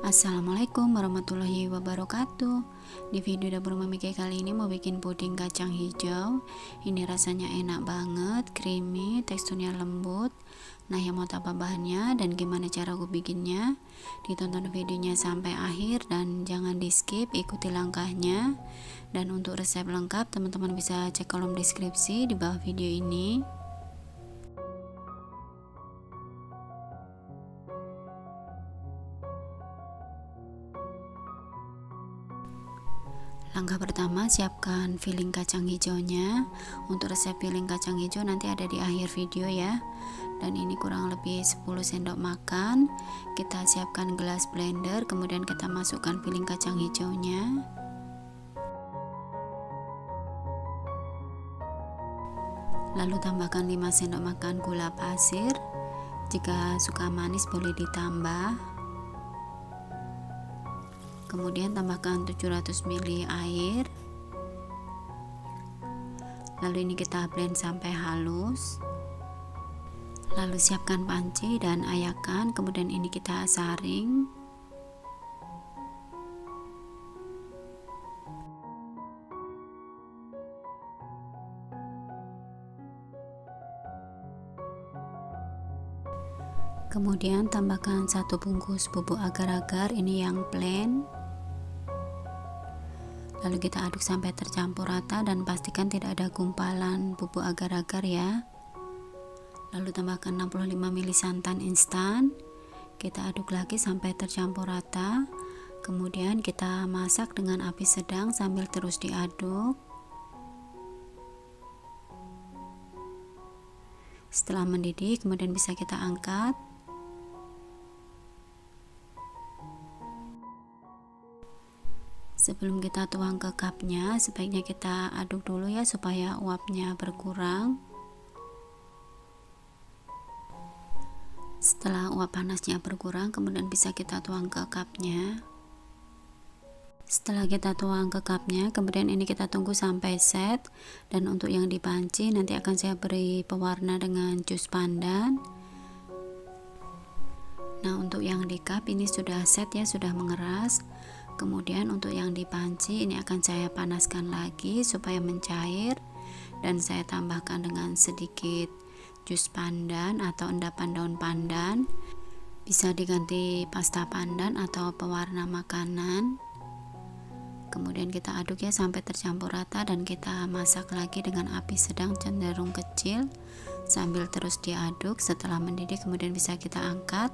Assalamualaikum warahmatullahi wabarakatuh. Di video dapur Mami Kay kali ini mau bikin puding kacang hijau. Ini rasanya enak banget, creamy, teksturnya lembut. Nah, yang mau tahu bahannya dan gimana cara aku bikinnya, ditonton videonya sampai akhir dan jangan di skip, ikuti langkahnya. Dan untuk resep lengkap teman-teman bisa cek kolom deskripsi di bawah video ini. Langkah pertama, siapkan filling kacang hijaunya. Untuk resep filling kacang hijau nanti ada di akhir video ya. Dan ini kurang lebih 10 sendok makan. Kita siapkan gelas blender, kemudian kita masukkan filling kacang hijaunya. Lalu tambahkan 5 sendok makan gula pasir. Jika suka manis boleh ditambah. Kemudian tambahkan 700 ml air. Lalu ini kita blend sampai halus. Lalu siapkan panci dan ayakan, kemudian ini kita saring. Kemudian tambahkan 1 bungkus bubuk agar-agar, ini yang plain. Lalu kita aduk sampai tercampur rata dan pastikan tidak ada gumpalan bubuk agar-agar ya. Lalu tambahkan 65 ml santan instan. Kita aduk lagi sampai tercampur rata. Kemudian kita masak dengan api sedang sambil terus diaduk. Setelah mendidih, kemudian bisa kita angkat. Sebelum kita tuang ke cupnya, sebaiknya kita aduk dulu ya supaya uapnya berkurang. Setelah uap panasnya berkurang, kemudian bisa kita tuang ke cupnya. Setelah kita tuang ke cupnya, kemudian ini kita tunggu sampai set. Dan untuk yang di panci nanti akan saya beri pewarna dengan jus pandan. Nah, untuk yang di cup ini sudah set ya, sudah mengeras. Kemudian untuk yang di panci ini akan saya panaskan lagi supaya mencair, dan saya tambahkan dengan sedikit jus pandan atau endapan daun pandan. Bisa diganti pasta pandan atau pewarna makanan. Kemudian kita aduk ya sampai tercampur rata dan kita masak lagi dengan api sedang cenderung kecil sambil terus diaduk. Setelah mendidih kemudian bisa kita angkat,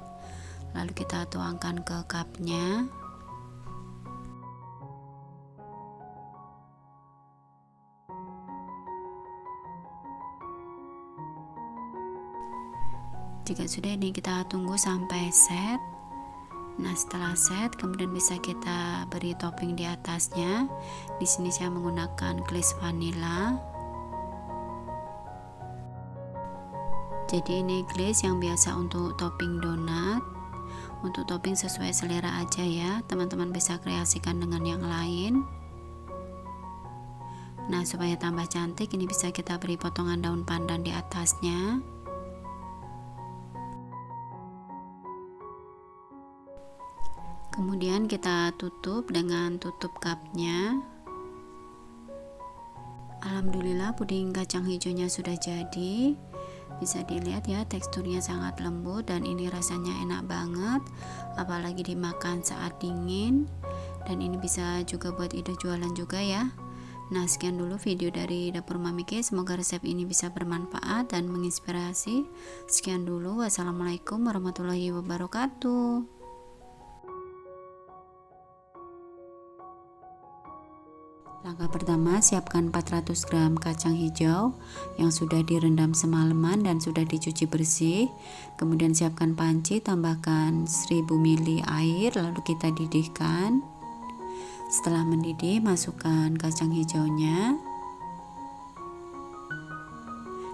lalu kita tuangkan ke cupnya. Jika sudah, ini kita tunggu sampai set. Nah, setelah set kemudian bisa kita beri topping di atasnya. Di sini saya menggunakan glaze vanilla. Jadi ini glaze yang biasa untuk topping donat. Untuk topping sesuai selera aja ya, teman-teman bisa kreasikan dengan yang lain. Nah, supaya tambah cantik ini bisa kita beri potongan daun pandan di atasnya. Kemudian kita tutup dengan tutup cupnya. Alhamdulillah puding kacang hijaunya sudah jadi. Bisa dilihat ya, teksturnya sangat lembut dan ini rasanya enak banget, apalagi dimakan saat dingin. Dan ini bisa juga buat ide jualan juga ya. Nah, sekian dulu video dari dapur Mami Kay. Semoga resep ini bisa bermanfaat dan menginspirasi. Sekian dulu, wassalamualaikum warahmatullahi wabarakatuh. Langkah pertama, siapkan 400 gram kacang hijau yang sudah direndam semalaman dan sudah dicuci bersih. Kemudian siapkan panci, tambahkan 1000 ml air, lalu kita didihkan. Setelah mendidih, masukkan kacang hijaunya.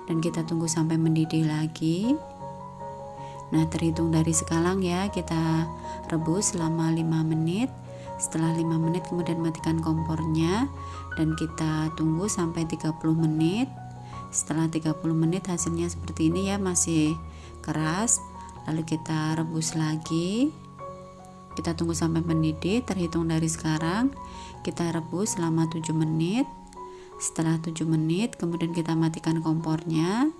Dan kita tunggu sampai mendidih lagi. Nah, terhitung dari sekarang ya, kita rebus selama 5 menit. Setelah 5 menit kemudian matikan kompornya dan kita tunggu sampai 30 menit. Setelah 30 menit hasilnya seperti ini ya, masih keras. Lalu kita rebus lagi. Kita tunggu sampai mendidih, terhitung dari sekarang. Kita rebus selama 7 menit. Setelah 7 menit, kemudian kita matikan kompornya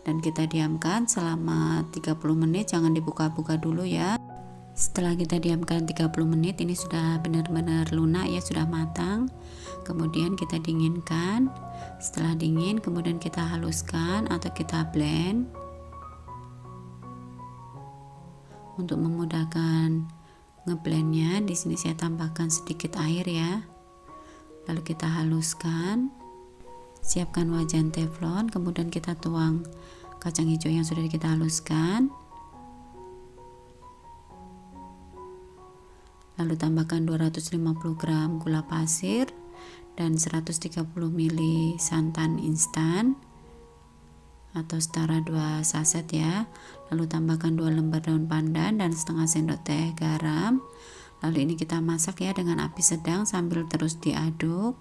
dan kita diamkan selama 30 menit. Jangan dibuka-buka dulu ya. Setelah kita diamkan 30 menit, ini sudah benar-benar lunak ya, sudah matang. Kemudian kita dinginkan. Setelah dingin, kemudian kita haluskan atau kita blend. Untuk memudahkan ngeblendnya, di sini saya tambahkan sedikit air ya. Lalu kita haluskan. Siapkan wajan teflon, kemudian kita tuang kacang hijau yang sudah kita haluskan. Lalu tambahkan 250 gram gula pasir dan 130 ml santan instan atau setara 2 saset ya. Lalu tambahkan 2 lembar daun pandan dan setengah sendok teh garam. Lalu ini kita masak ya dengan api sedang sambil terus diaduk.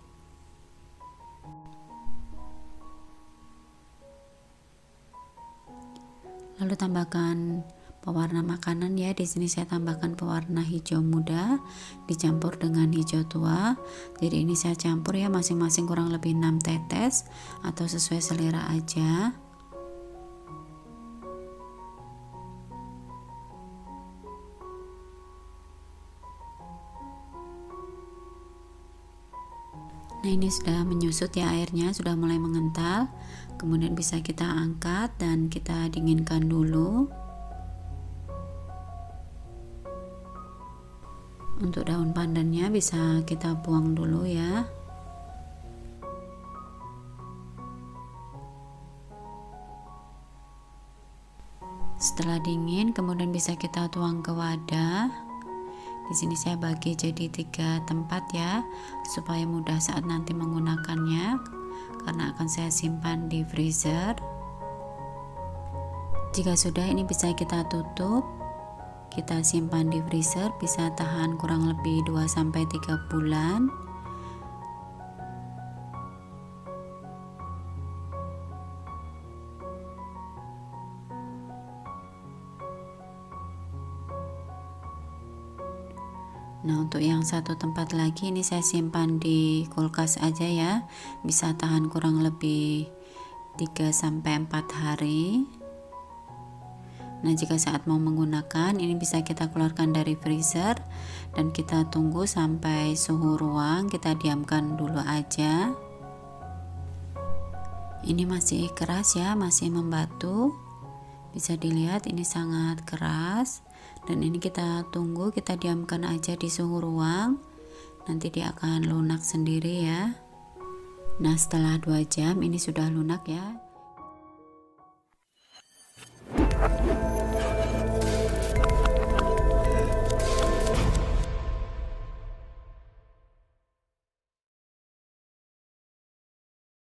Lalu tambahkan pewarna makanan ya. Di sini saya tambahkan pewarna hijau muda dicampur dengan hijau tua. Jadi ini saya campur ya, masing-masing kurang lebih 6 tetes atau sesuai selera aja. Nah, ini sudah menyusut ya, airnya sudah mulai mengental. Kemudian bisa kita angkat dan kita dinginkan dulu. Untuk daun pandannya bisa kita buang dulu ya. Setelah dingin, kemudian bisa kita tuang ke wadah. Di sini saya bagi jadi 3 tempat ya, supaya mudah saat nanti menggunakannya, karena akan saya simpan di freezer. Jika sudah, ini bisa kita tutup. Kita simpan di freezer, bisa tahan kurang lebih 2-3 bulan. Nah, untuk yang satu tempat lagi ini saya simpan di kulkas aja ya, bisa tahan kurang lebih 3-4 hari. Nah, jika saat mau menggunakan, ini bisa kita keluarkan dari freezer dan kita tunggu sampai suhu ruang, kita diamkan dulu aja. Ini masih keras ya, masih membatu. Bisa dilihat ini sangat keras. Dan ini kita tunggu, kita diamkan aja di suhu ruang. Nanti dia akan lunak sendiri ya. Nah, setelah 2 jam ini sudah lunak ya.